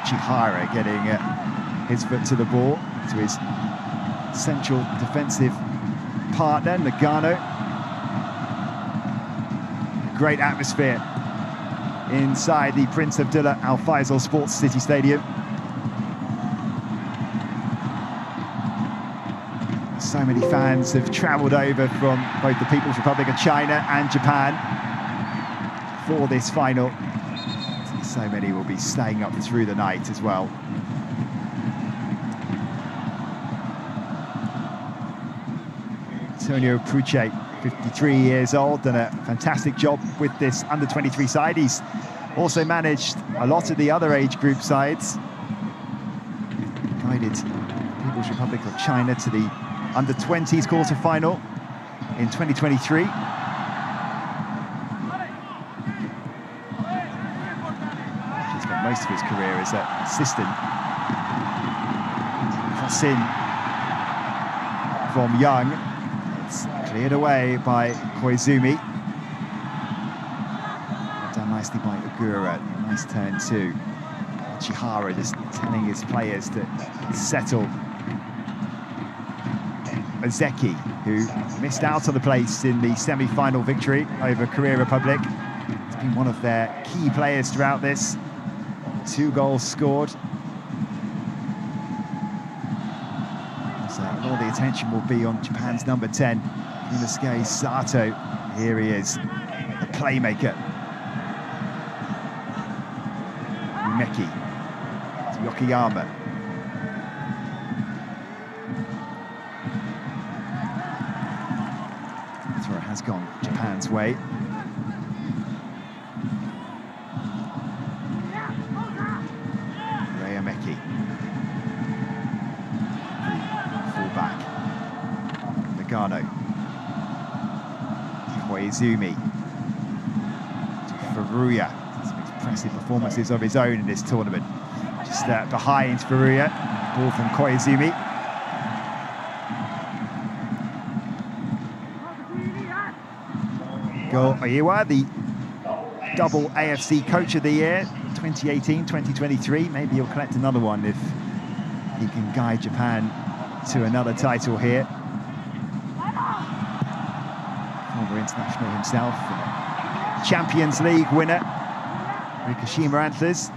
Ichihara getting his foot to the ball, to his central defensive partner, Nagano. Great atmosphere inside the Prince Abdullah Al Faisal Sports City Stadium. So many fans have travelled over from both the People's Republic of China and Japan for this final. So many will be staying up through the night as well. Antonio Puche, 53 years old, done a fantastic job with this under-23 side. He's also managed a lot of the other age group sides. Guided the People's Republic of China to the under-20s quarter-final in 2023. He's spent most of his career as an assistant. Cross in from Young. It's cleared away by Koizumi. Done nicely by Ogura. Nice turn too. Ichihara just telling his players to settle. Ozeki, who missed out on the place in the semi-final victory over Korea Republic. He's been one of their key players throughout this. 2 goals scored. So all the attention will be on Japan's number 10, Yunosuke Sato. Here he is, the playmaker. Umeki to Yokoyama. Throw has gone Japan's way. Umeki, full-back. Nagano. Koizumi. Furuya. Some impressive performances of his own in this tournament. Just behind Furuya. Ball from Koizumi. Go Oiwa, the double AFC Coach of the Year, 2018-2023. Maybe he'll collect another one if he can guide Japan to another title here. Former international himself, Champions League winner, Rikushima Antlers.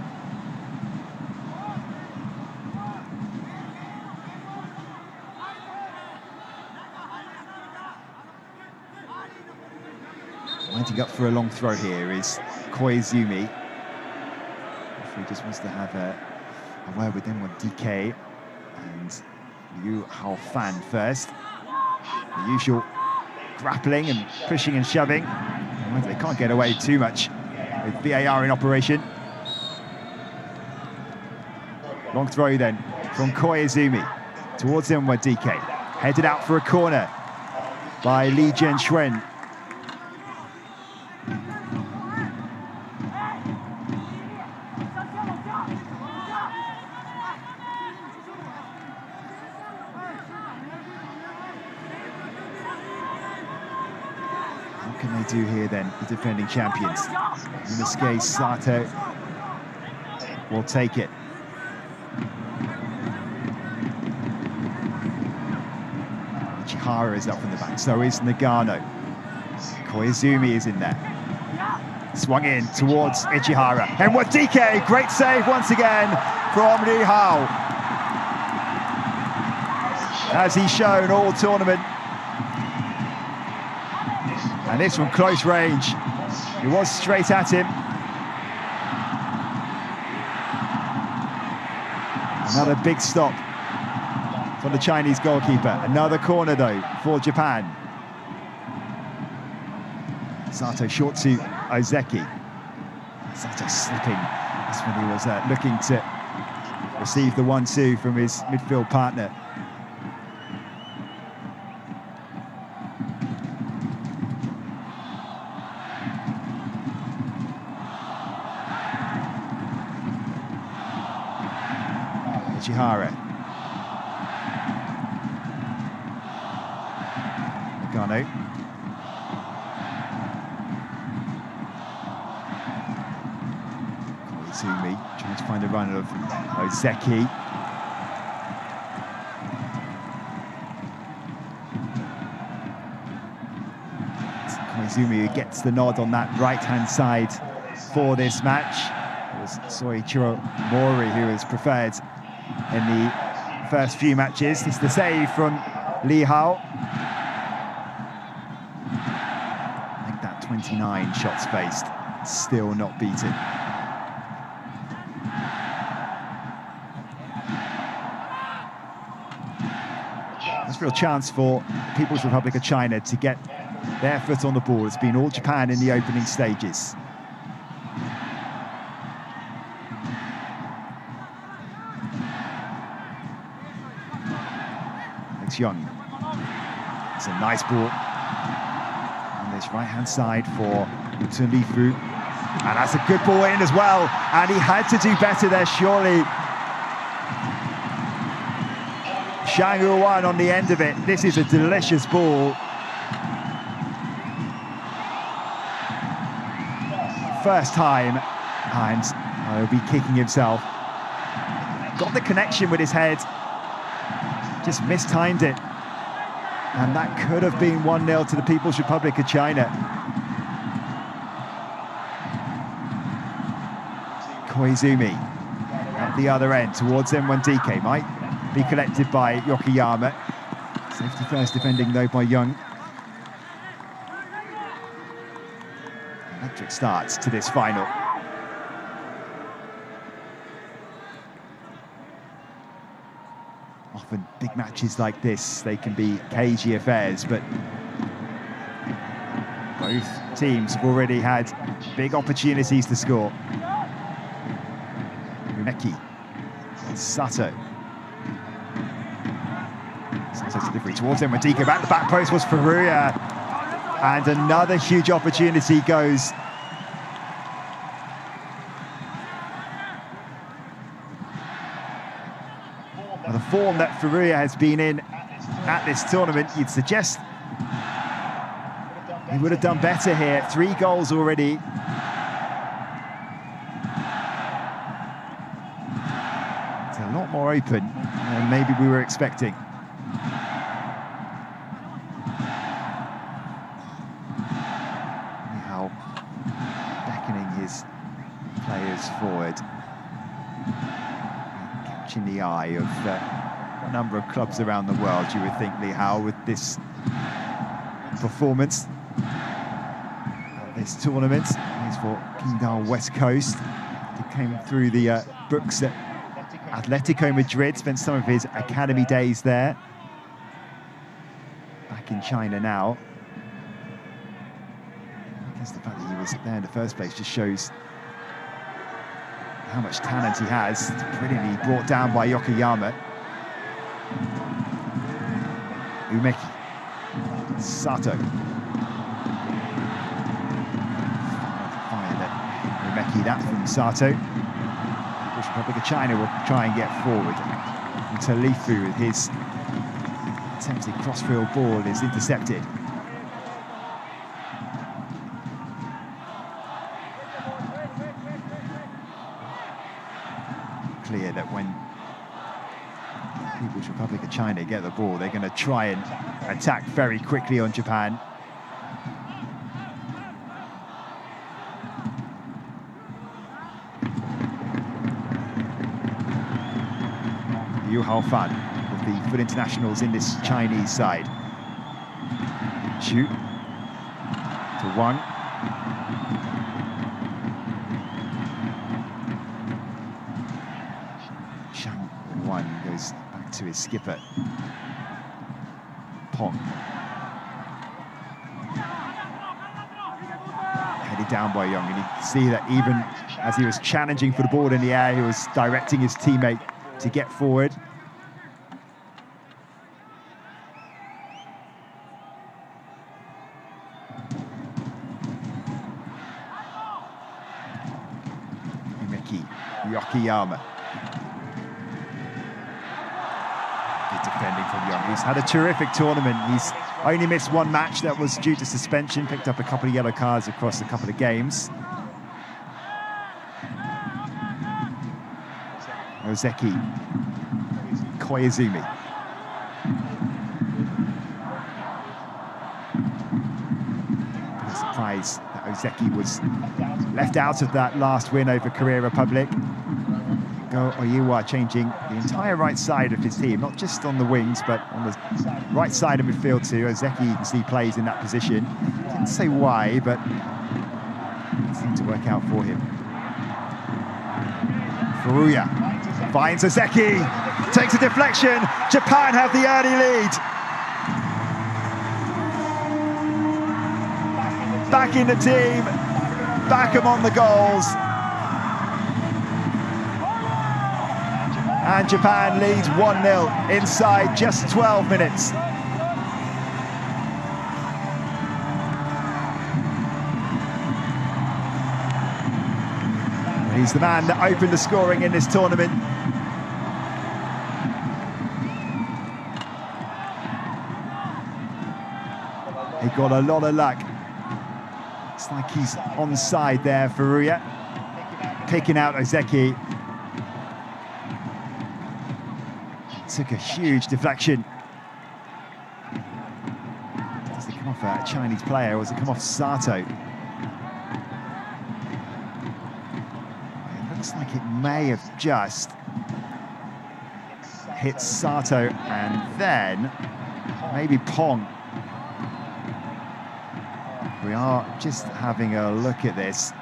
Winding up for a long throw here is Koizumi. If he just wants to have a word with him on DK and Yu Hao Fan first. The usual grappling and pushing and shoving. They can't get away too much with VAR in operation. Long throw then from Koizumi towards him with DK. Headed out for a corner by Lee Jianxuan. What can they do here then, the defending champions? Yunosuke Sato will take it. Ichihara is up from the back, so is Nagano. Koizumi is in there. Swung in towards Ichihara. And what DK, great save once again from Lee Hao. As he's shown all tournament. And this from close range. It was straight at him. Another big stop for the Chinese goalkeeper. Another corner though for Japan. Sato short to Ozeki. Sato slipping. That's when he was looking to receive the 1-2 from his midfield partner. Ichihara. Nagano. Koizumi trying to to find a run of Ozeki. Koizumi, who gets the nod on that right-hand side for this match. It was Soichiro Mori who was preferred in the first few matches. This is the save from Li Hao. I think that 29 shots faced, still not beaten. There's a real chance for the People's Republic of China to get their foot on the ball. It's been all Japan in the opening stages. It's Young. It's a nice ball on this right-hand side for Lifu. And that's a good ball in as well. And he had to do better there, surely. Shang Yuan on the end of it. This is a delicious ball. First time, and he'll be kicking himself. Got the connection with his head, just mistimed it. And that could have been 1-0 to the People's Republic of China. Koizumi at the other end towards M1DK, might be collected by Yokoyama. Safety first defending though by Young. Electric starts to this final. Often big matches like this, they can be cagey affairs, but both teams have already had big opportunities to score. Umeki, Sato. Sato's delivery towards him. Wadika back the back post was Furuya. And another huge opportunity goes. Well, the form that Furuya has been in at this tournament, you'd suggest he would have done better here. 3 goals already. It's a lot more open than maybe we were expecting. Players forward, catching the eye of a number of clubs around the world, you would think, Li Hao, with this performance at this tournament. He's for Qingdao West Coast. He came through the books at Atletico Madrid, spent some of his academy days there. Back in China now. I guess the fact that he was there in the first place just shows how much talent he has. It's brilliantly brought down by Yokoyama. Umeki. Sato. Fired at Umeki, that from Sato. The Republic of China will try and get forward. And Lifu, with his attempted crossfield ball, is intercepted. Clear that when People's Republic of China get the ball, they're going to try and attack very quickly on Japan. Yu Haofan of the foot internationals in this Chinese side. Xu to Wang. Goes back to his skipper, Pong. Headed down by Young, and you can see that even as he was challenging for the ball in the air, he was directing his teammate to get forward. Umeki, Yokoyama. Defending from Young. He's had a terrific tournament. He's only missed 1 match that was due to suspension, picked up a couple of yellow cards across a couple of games. Ozeki, Koizumi. A surprise that Ozeki was left out of that last win over Korea Republic. Go Oyiwa changing the entire right side of his team, not just on the wings, but on the right side of midfield too. Ozeki, you can see, plays in that position. Didn't say why, but it seemed to work out for him. Furuya finds Ozeki, takes a deflection. Japan have the early lead. Back in the team, back among the goals. And Japan leads 1-0 inside just 12 minutes. He's the man that opened the scoring in this tournament. He got a lot of luck. It's like he's onside there, Furuya. Picking out Ozeki. Took a huge deflection. Does it come off a Chinese player, or does it come off Sato? It looks like it may have just hit Sato and then maybe Pong. We are just having a look at this.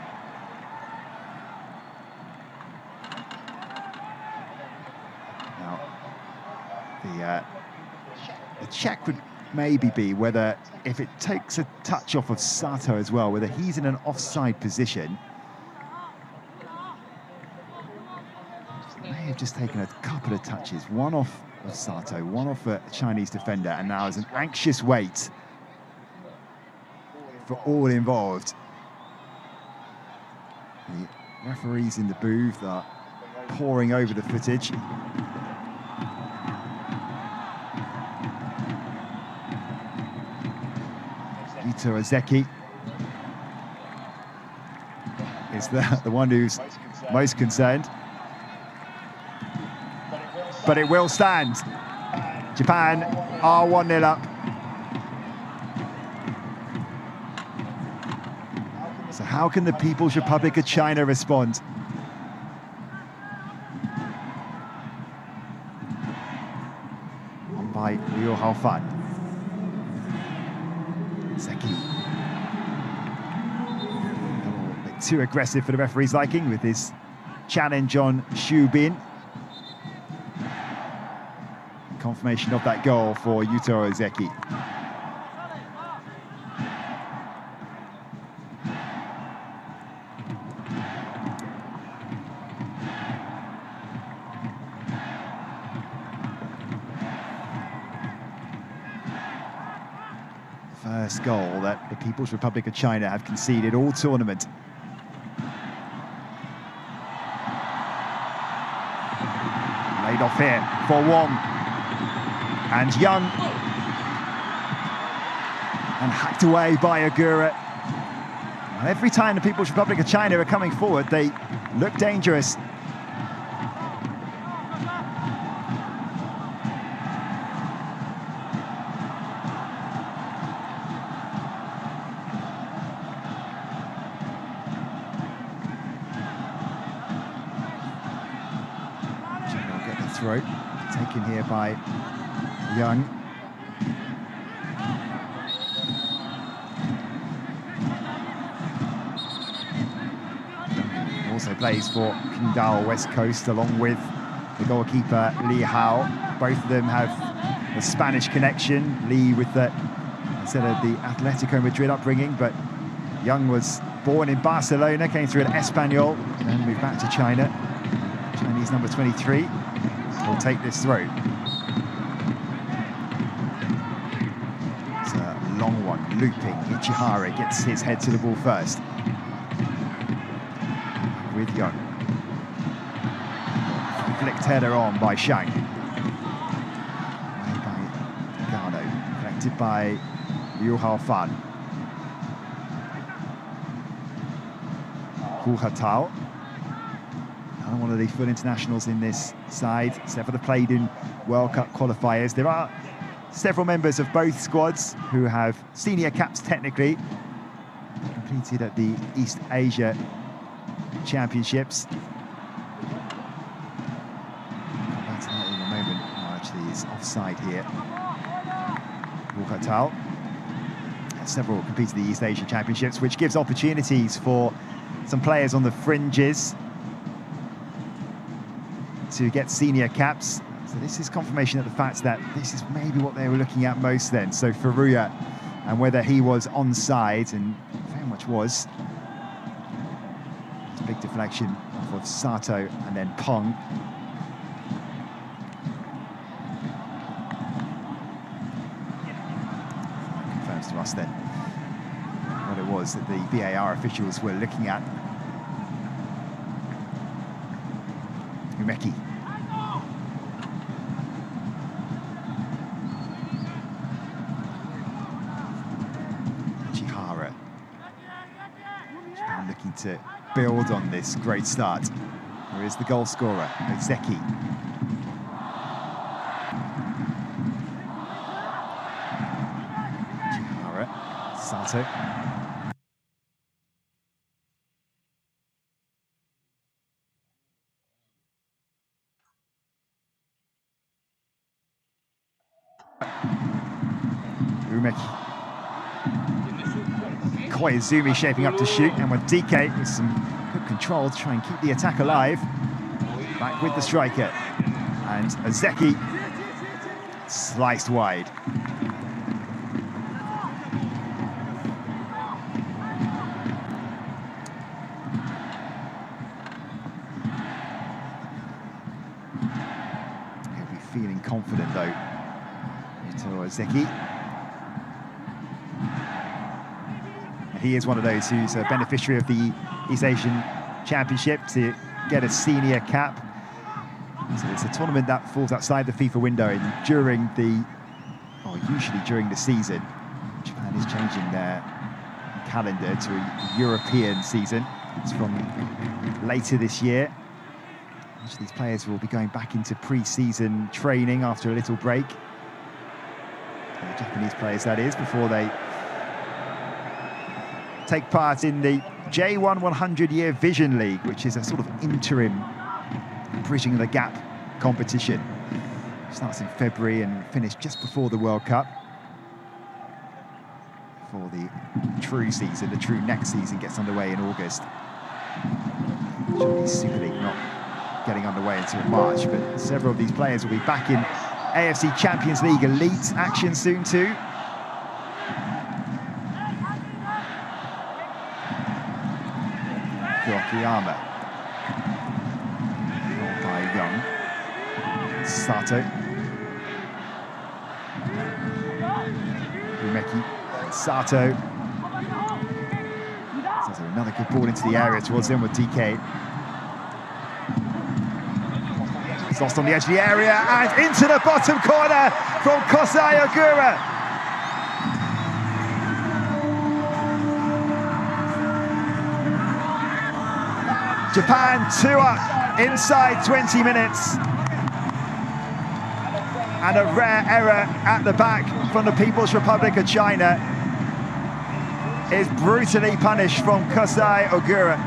The check would maybe be whether, if it takes a touch off of Sato as well, whether he's in an offside position. May have just taken a couple of touches, one off of Sato, one off a Chinese defender, and now is an anxious wait for all involved. The referees in the booth are poring over the footage. Yuto Ozeki is the one who's most concerned. But it will stand. Japan are 1-0 up. So how can the People's Republic of China respond? On by Liu Haofan. Zeki. A bit too aggressive for the referee's liking with his challenge on Xu Bin. Confirmation of that goal for Yuto Ozeki. First goal that the People's Republic of China have conceded all tournament. Laid off here for Wong. And Young. And hacked away by Ogura. And every time the People's Republic of China are coming forward, they look dangerous. Throw taken here by Young. Also plays for Qingdao West Coast along with the goalkeeper Li Hao. Both of them have a Spanish connection. Li with the, instead of the Atletico Madrid upbringing, but Young was born in Barcelona, came through at Espanyol, and then moved back to China. Chinese number 23. Will take this through. It's a long one, looping. Ichihara gets his head to the ball first. With Young. Flicked header on by Shang. Away by Gano. Collected by Liu Haofan. Hu Hatao. Another one one of the full internationals in this side. Several have played in World Cup qualifiers. There are several members of both squads who have senior caps technically, competed at the East Asia Championships. Come back to that in a moment. Oh, actually, he's offside here. Wukatal. Several competed at the East Asia Championships, which gives opportunities for some players on the fringes to get senior caps. So this is confirmation of the fact that this is maybe what they were looking at most then. So Furuya, and whether he was onside, and very much was. It's a big deflection off of Sato and then Pong. Confirms to us then what it was that the VAR officials were looking at. Umeki. Chihara. Japan looking to build on this great start. Here is the goal scorer, Ozeki. Chihara, Sato. Umeki. Koizumi shaping up to shoot, and with DK with some good control to try and keep the attack alive. Back with the striker. And Ozeki sliced wide. He'll be feeling confident though. Ozeki. He is one of those who's a beneficiary of the East Asian Championship to get a senior cap. So it's a tournament that falls outside the FIFA window, and during the, or usually during the season, Japan is changing their calendar to a European season. It's from later this year. Most of these players will be going back into pre-season training after a little break. The Japanese players, that is, before they take part in the J1 100-year Vision League, which is a sort of interim bridging the gap competition. Starts in February and finished just before the World Cup. For the true season, the true next season gets underway in August. Chinese Super League not getting underway until March, but several of these players will be back in AFC Champions League elite action soon too. Akiyama. By Young. Sato. Umeki. Sato. Sato, another good ball into the area towards him with DK. It's lost on the edge of the area and into the bottom corner from Kosai Ogura. Japan 2 up inside 20 minutes. And a rare error at the back from the People's Republic of China is brutally punished from Kosai Ogura.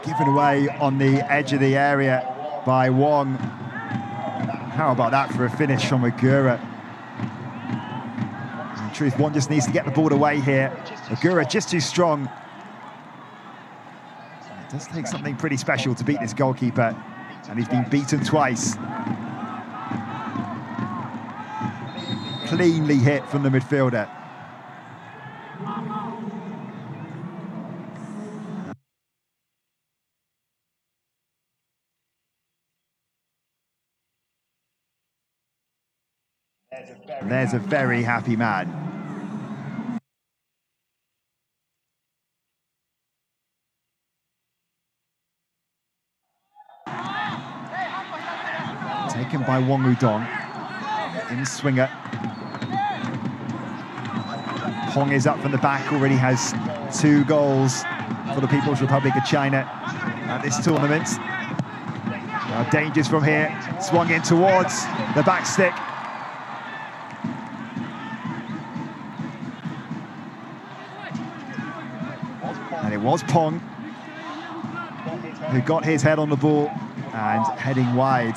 Given away on the edge of the area by Wong. How about that for a finish from Ogura? In truth, Wong just needs to get the ball away here. Ogura just too strong. It does take something pretty special to beat this goalkeeper, and he's been beaten twice. Cleanly hit from the midfielder. There's a very happy man. taken by Wong Udong. In swinger. Pong is up from the back, already has 2 goals for the People's Republic of China at this tournament. There are dangers from here. Swung in towards the back stick. And it was Pong who got his head on the ball and heading wide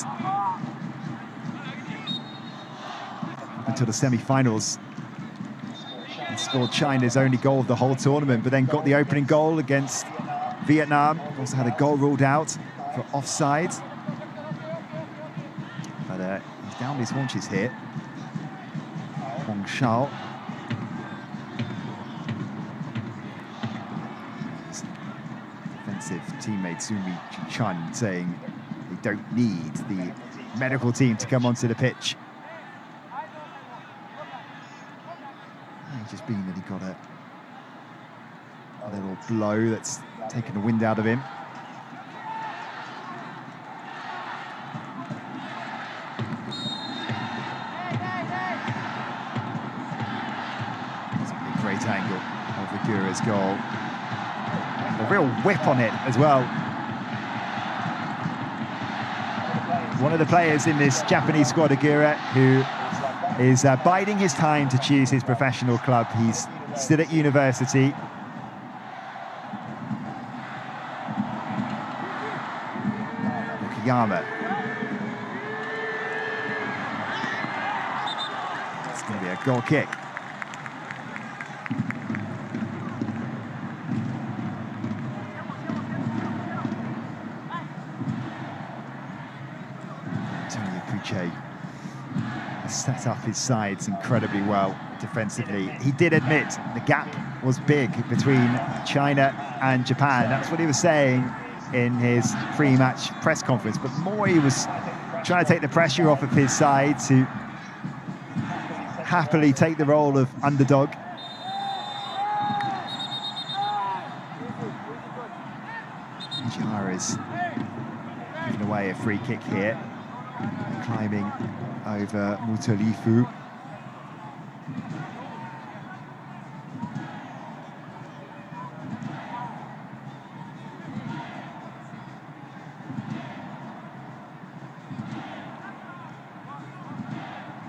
until the semi-finals. He scored China's only goal of the whole tournament, but then got the opening goal against Vietnam. Also had a goal ruled out for offside. But he's down his haunches here. Hong Shao. Defensive teammate Sumi Chun saying they don't need the medical team to come onto the pitch. Just being that he got a little blow that's taken the wind out of him. It's a great angle of Ogura's goal. A real whip on it as well. One of the players in this Japanese squad, Ogura, who is biding his time to choose his professional club. He's still at university. Yokoyama. It's going to be a goal kick. Antonio Puche set up his sides incredibly well defensively. He did admit the gap was big between China and Japan. That's what he was saying in his pre-match press conference. But more, he was trying to take the pressure off of his side to happily take the role of underdog. Chihara's giving away a free kick here, climbing over Mutalifu.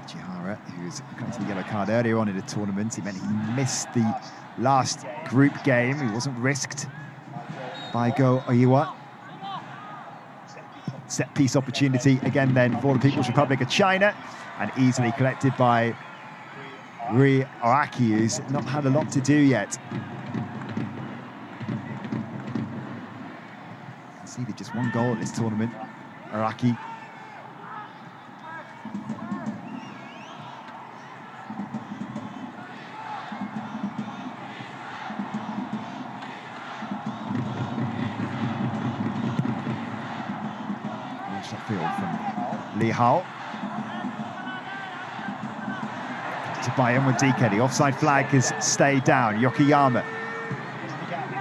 Chihara, who's got the yellow card earlier on in the tournament, it meant he missed the last group game. He wasn't risked by Go Oiwa. Set piece opportunity again then for the People's Republic of China, and easily collected by Rui Araki, who's not had a lot to do yet. Conceded just 1 goal at this tournament, Araki. Field from Li Hao. To Bayern with DK. The offside flag has stayed down. Yokoyama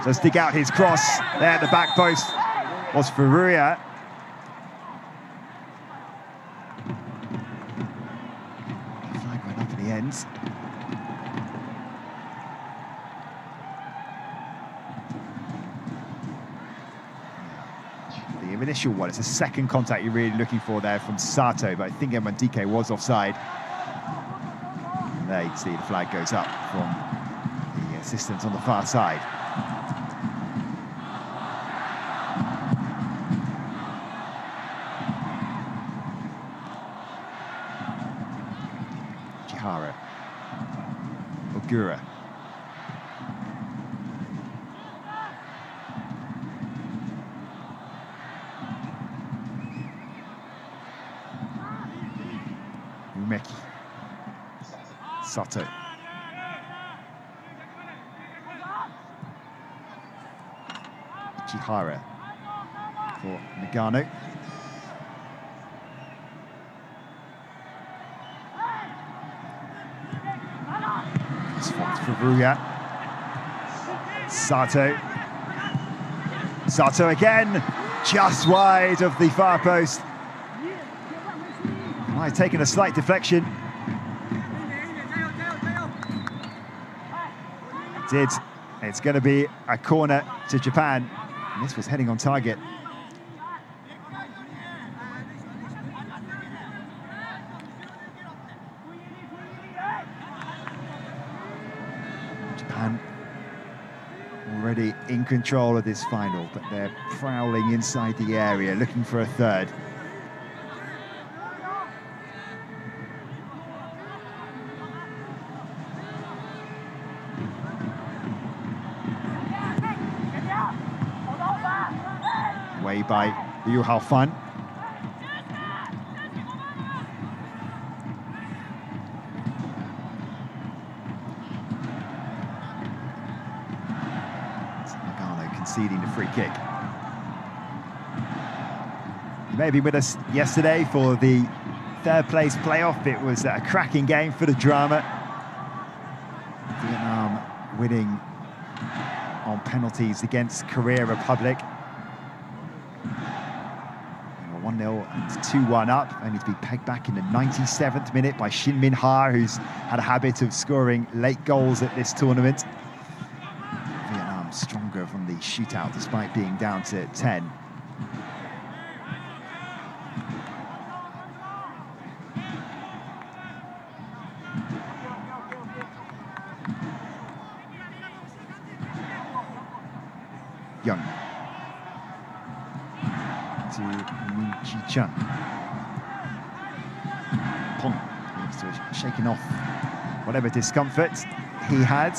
does dig out his cross. There at the back post was Furuya. The flag went up at the end. The initial one, it's the second contact you're really looking for there from Sato, but I think DK was offside. And there you can see the flag goes up from the assistants on the far side. Chihara. Ogura. Umeki. Sato. Chihara for Nagano. This for Furuya. Sato. Sato again, just wide of the far post. Might have taken a slight deflection. It did. It's going to be a corner to Japan. And this was heading on target. Japan already in control of this final, but they're prowling inside the area, looking for a third. Away by Liu Haofan. Nagano conceding the free kick. You may have been with us yesterday for the third place playoff. It was a cracking game for the drama. Vietnam winning on penalties against Korea Republic. 1-0 and 2-1 up, only to be pegged back in the 97th minute by Shin Min-ha, who's had a habit of scoring late goals at this tournament. Vietnam stronger from the shootout despite being down to 10. Young to Min Chi-chan. Pong needs to have shaken off whatever discomfort he had.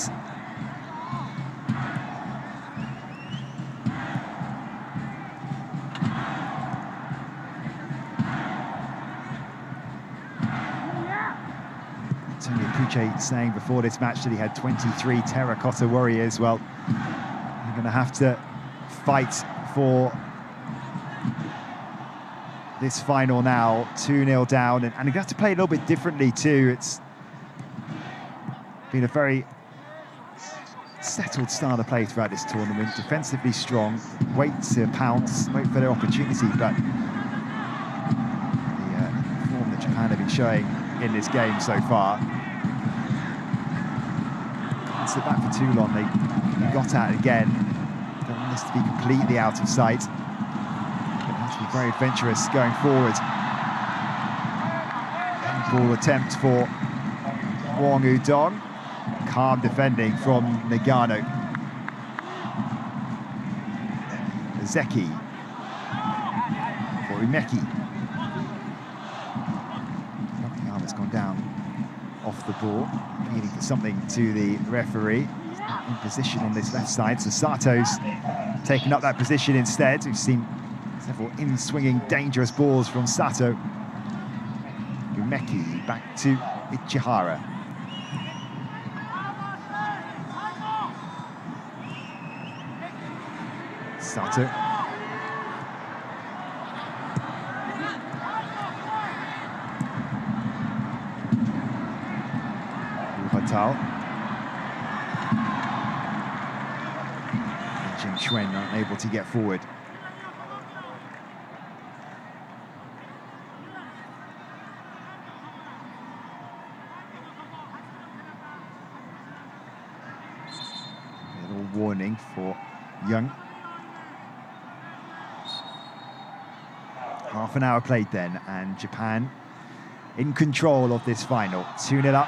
Tony Puche saying before this match that he had 23 terracotta warriors. Well, you're going to have to fight for this final now, 2-0 down, and you have to play a little bit differently too. It's been a very settled style of play throughout this tournament, defensively strong, wait to pounce, wait for their opportunity, but the form that Japan have been showing in this game so far, can't sit back for too long. They got at it again, don't want this to be completely out of sight. Very adventurous going forward. Ball attempt for Hwang Udong. Calm defending from Nagano. Zeki for Umeki. The arm has gone down off the ball, appealing for something to the referee. He's not in position on this left side, so Sato's taken up that position instead. We've seen several in-swinging, dangerous balls from Sato. Umeki back to Ichihara. Sato. Uhatal. Jing Chuan unable to get forward. Warning for Young. Half an hour played then, and Japan in control of this final. 2-0 up.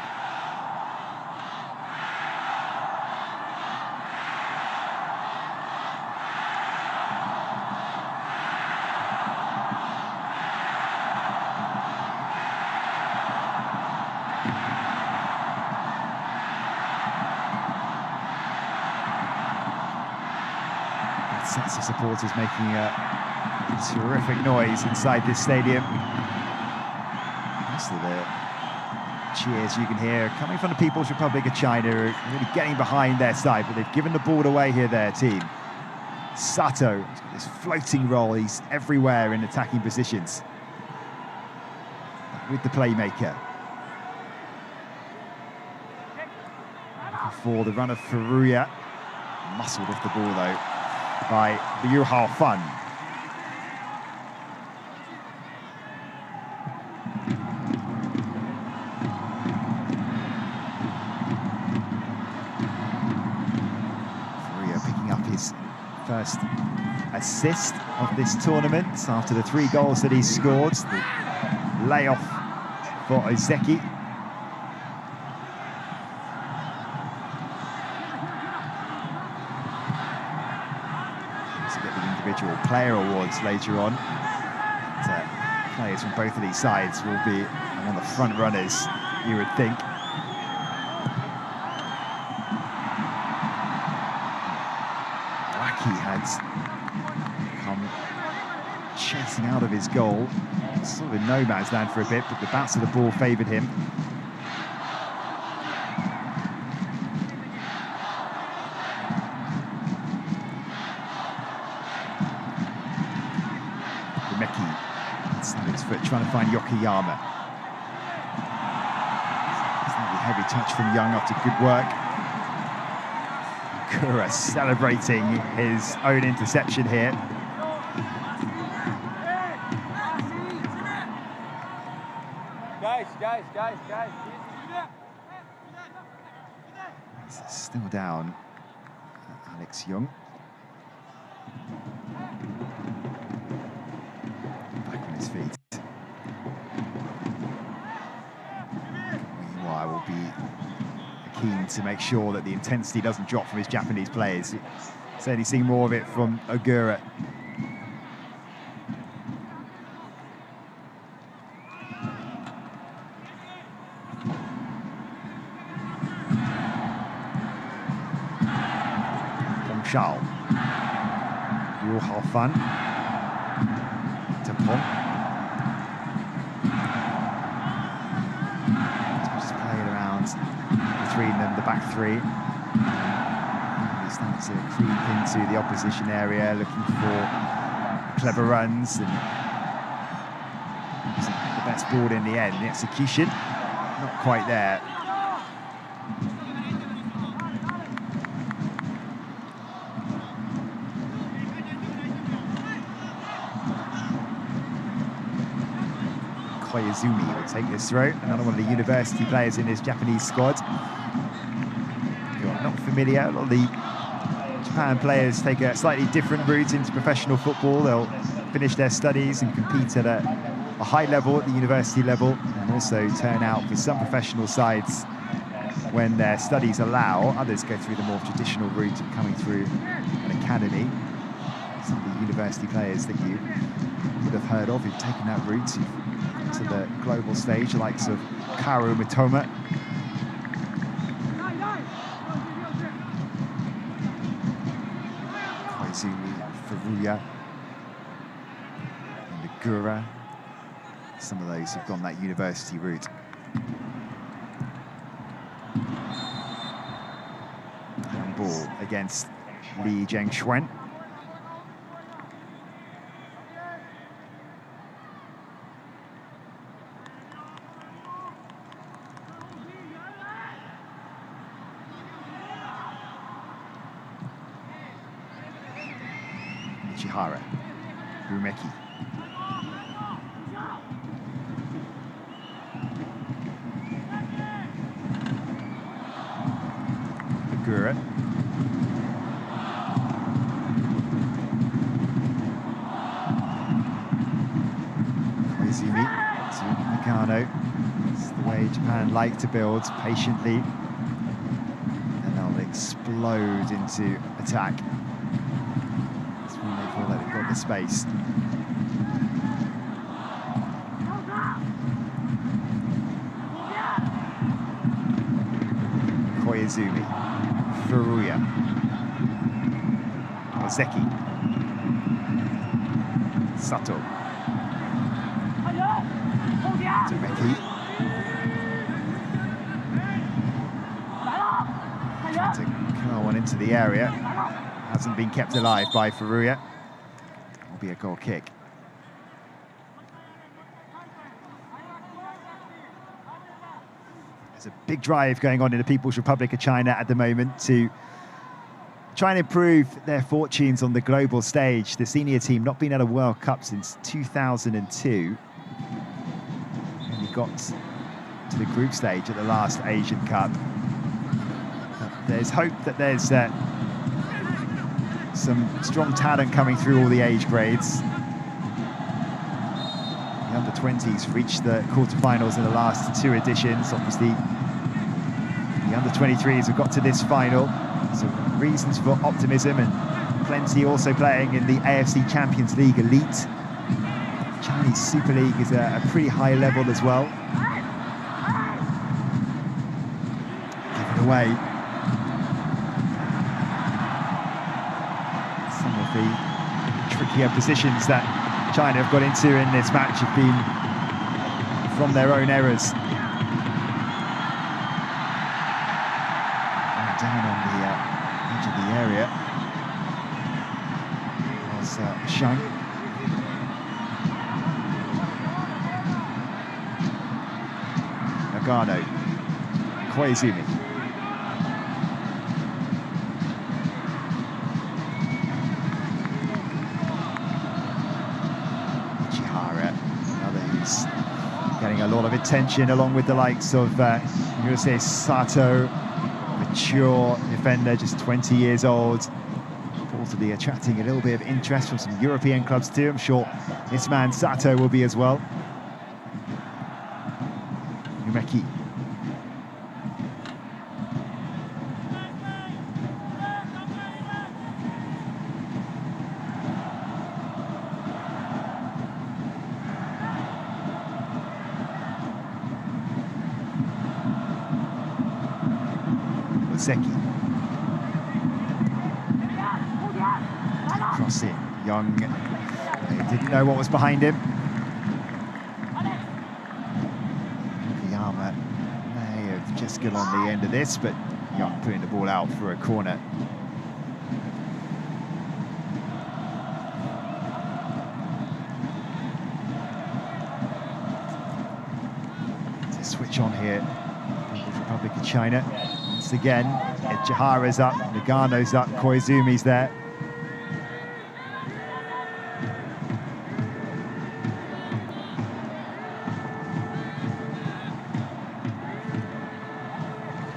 Sets of supporters making a terrific noise inside this stadium. Most of the cheers you can hear coming from the People's Republic of China, really getting behind their side, but they've given the ball away here, their team. Sato, this floating role, he's everywhere in attacking positions. With the playmaker. For the run of Furuya. Muscled off the ball though by Liu Haofan. first assist of this tournament after the 3 goals that he scored. The layoff for Ozeki. To get the individual player awards later on. But, players from both of these sides will be among the front runners, you would think. He had come chasing out of his goal, sort of in no man's land for a bit, but the bounce of the ball favoured him. Meki inside his foot, trying to find Yokoyama. Slightly heavy touch from Young after good work. Kura celebrating his own interception here. Guys. He's still down, Alex Young. Back on his feet. Meanwhile, will be keen to make sure that the intensity doesn't drop from his Japanese players. Certainly seeing more of it from Ogura. From Shao. Yu Hao Fan. To Pong. Just playing around between them, the back three. He's starting to creep into the opposition area, looking for clever runs and the best ball in the end. The execution, not quite there. Koizumi will take this throw, another one of the university players in his Japanese squad. You're not familiar, a lot of the Japan players take a slightly different route into professional football. They'll finish their studies and compete at a high level, at the university level, and also turn out for some professional sides when their studies allow. Others go through the more traditional route of coming through an academy. Some of the university players that you would have heard of who've taken that route to the global stage, the likes of Karu Mitoma. Koizumi, Furuya, and Ogura. Some of those have gone that university route. Ball against Li Zhengxuan. Ichihara, Rumeki. Ogura. Koizumi to Nakano. It's the way Japan like to build, patiently. And they'll explode into attack. That's when they feel like they've got the space. Koizumi. Furuya. Ozeki. Sato. To Meki. Trying to curl one into the area. Hasn't been kept alive by Furuya. Will be a goal kick. There's a big drive going on in the People's Republic of China at the moment to try and improve their fortunes on the global stage. The senior team not been at a World Cup since 2002. Only got to the group stage at the last Asian Cup. But there's hope that there's some strong talent coming through all the age grades. The under-20s reached the quarterfinals in the last 2 editions. Obviously, the under-23s have got to this final, so reasons for optimism, and plenty also playing in the AFC Champions League Elite. Chinese Super League is a pretty high level as well. Given away. Some of the trickier positions that China have got into in this match have been from their own errors. Going down on the edge of the area was Shang. Nagano, Koizumi. Getting a lot of attention, along with the likes of I'm going to say Sato, mature defender, just 20 years old, reportedly attracting a little bit of interest from some European clubs too. I'm sure this man Sato will be as well. Umeki. Seki. Cross it. Young. They didn't know what was behind him. Yama may have just got on the end of this, but Young putting the ball out for a corner. To switch on here, People's Republic of China. Once again, Ejihara's up, Nagano's up, Koizumi's there.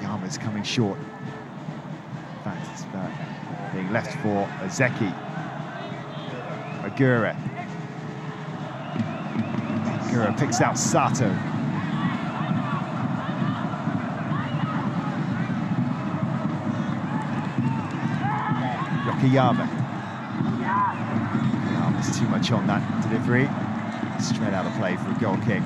Yama's coming short. In fact, it's being left for Zeki. Ogura. Ogura picks out Sato. Yama. Yama's too much on that delivery. Straight out of play for a goal kick.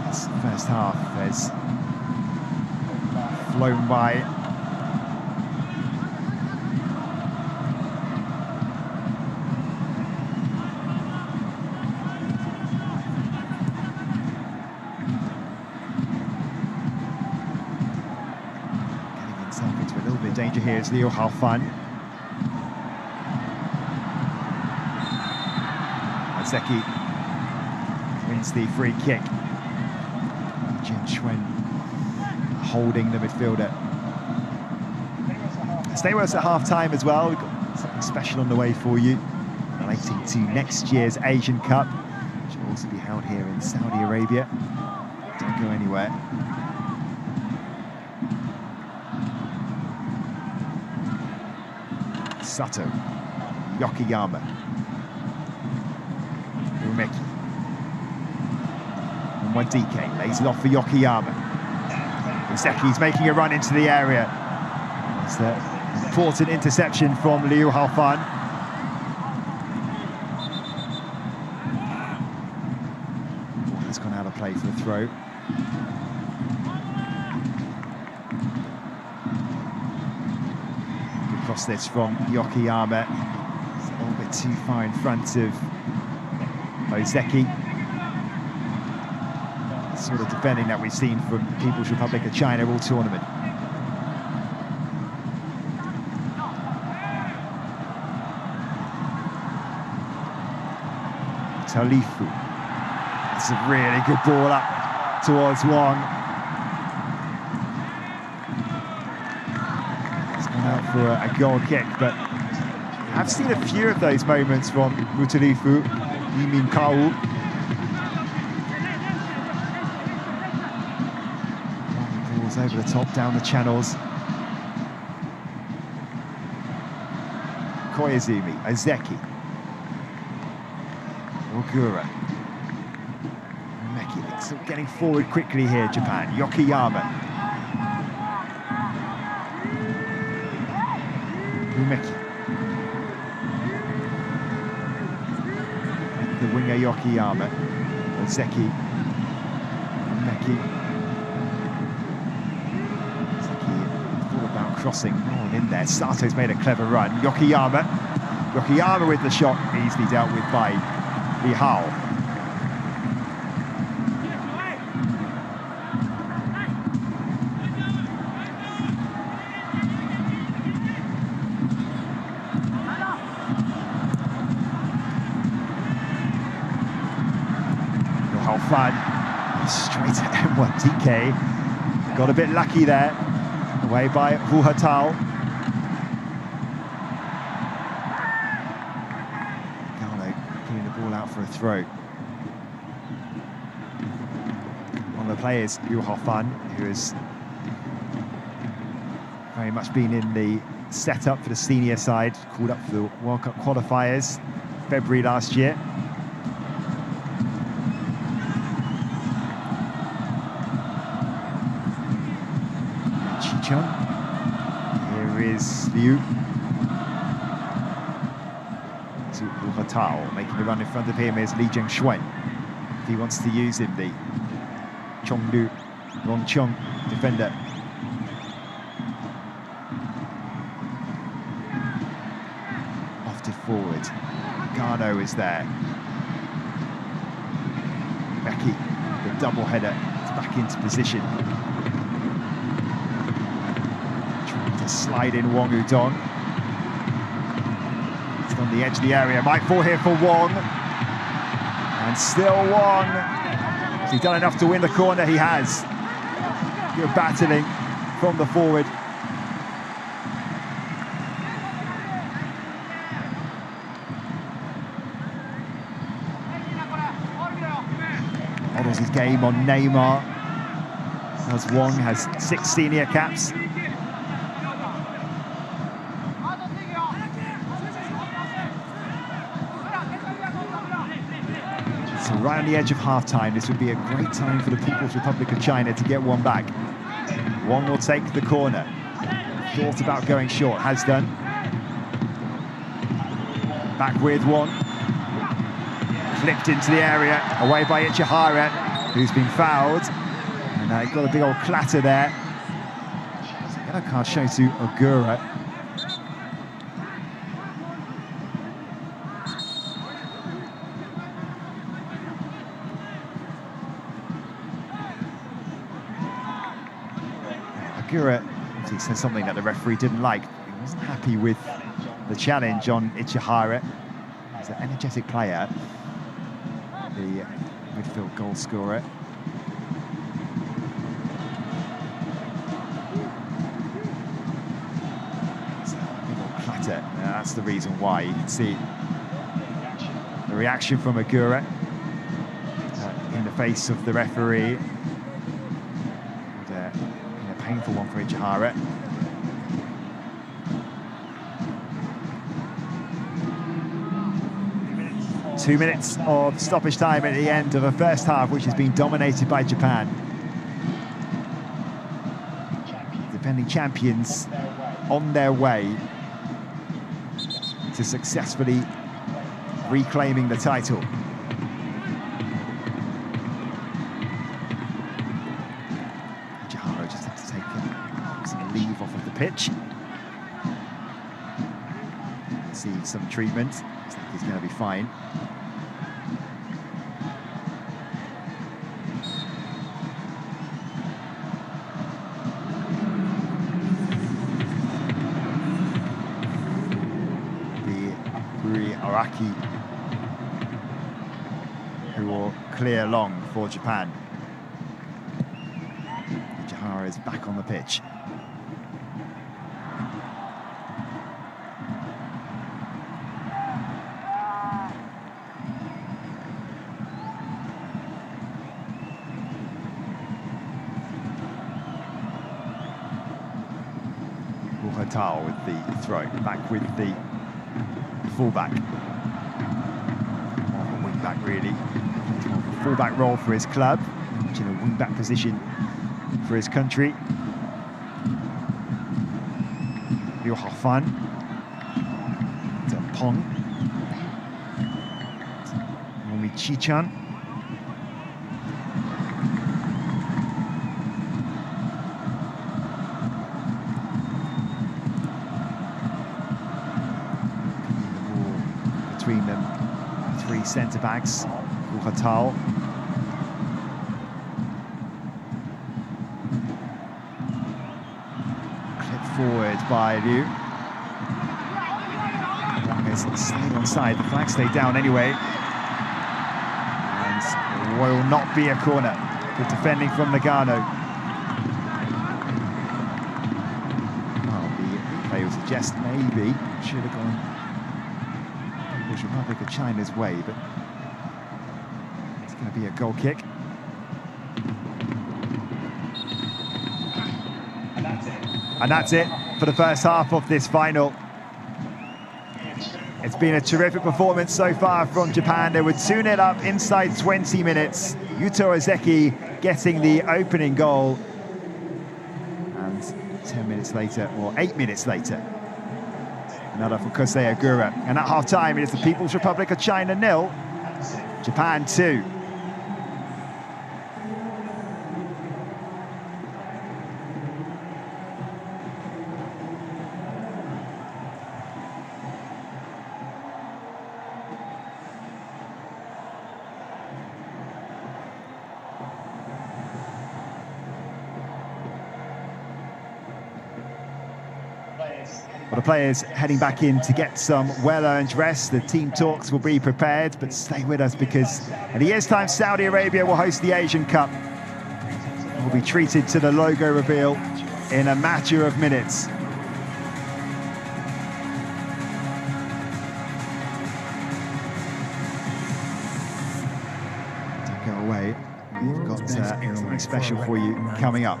This first half has flown by. Into a little bit of danger here is Liu Haofan. Zeki wins the free kick. Jin Chuen holding the midfielder. Stay with us at half-time as well. We've got something special on the way for you, relating to next year's Asian Cup, which will also be held here in Saudi Arabia. Don't go anywhere. Sato, Yokoyama, Umeki, and Wadike lays it off for Yokoyama. Zeki's making a run into the area. It's an important interception from Liu Haofan. Ball has gone out of play for the throw. Across this from Yokoyama. It's a little bit too far in front of Ozeki. Sort of defending that we've seen from the People's Republic of China all tournament. Talifu. That's a really good ball up towards Wang. Out for a goal kick, but I've seen a few of those moments from Mutalifu, Yimin Kau. over the top, down the channels. Koizumi, Ozeki. Ogura. Umeki, still getting forward quickly here, Japan. Yokoyama. Umeki. The winger Yokoyama. Ozeki. Umeki. Ozeki thought about crossing. No one in there. Sato's made a clever run. Yokoyama. Yokoyama with the shot, easily dealt with by Lihao. Fun. Straight at M1 DK. Got a bit lucky there. Away by Hu Hatao. Gano putting the ball out for a throw. One of the players, Yu Hao-fan, who has very much been in the setup for the senior side, called up for the World Cup qualifiers February last year. Here is Liu. To Hu Hatao, making the run in front of him is Li Jingshuan. If he wants to use him, the Chonglu Rongchong defender. Off to forward. Gano is there. Becky, the double header, is back into position. To slide in Wong Udon. It's on the edge of the area, might fall here for Wong. And still Wong. Has he done enough to win the corner? He has. Good battling from the forward. Models his game on Neymar, as Wong has 6 senior caps. So right on the edge of half-time, this would be a great time for the People's Republic of China to get one back. Wong will take the corner. Thought about going short, has done. Back with Wong. Flipped into the area, away by Ichihara, who's been fouled. And got a big old clatter there. Yellow card shown to Ogura. Ogura said something that the referee didn't like. He wasn't happy with the challenge on Ichihara. He's an energetic player, the midfield goal scorer. It's a big old clatter. That's the reason why. You can see the reaction from Ogura in the face of the referee. Painful one for Ichihara. Two minutes of stoppage time at the end of the first half, which has been dominated by Japan. Defending champions on their way to successfully reclaiming the title. Leave off of the pitch. See some treatment. Looks like he's going to be fine. The Rui Araki, who will clear long for Japan. Ichihara is back on the pitch. Tao with the throw, back with the fullback. More of a wing-back, really. More of a fullback role for his club, in a wing-back position for his country. Liu Haofan, Jepang U23. Between them, three centre-backs, Tao. Clip forward by Liu. It's stayed onside, the flag stayed down anyway. And will not be a corner. Good defending from Nagano. Well, the replay would suggest maybe should have gone People's Republic of China's way, but it's going to be a goal kick. And that's it for the first half of this final. It's been a terrific performance so far from Japan. They were 2-0 up inside 20 minutes. Yuto Ozeki getting the opening goal. And 10 minutes later, or 8 minutes later, another for Kosei Agura. And at half-time, it is the People's Republic of China 0, Japan 2. Well, the players heading back in to get some well-earned rest. The team talks will be prepared, but stay with us because in a year's time, Saudi Arabia will host the Asian Cup. We'll be treated to the logo reveal in a matter of minutes. Don't go away. We've got something special for you coming up.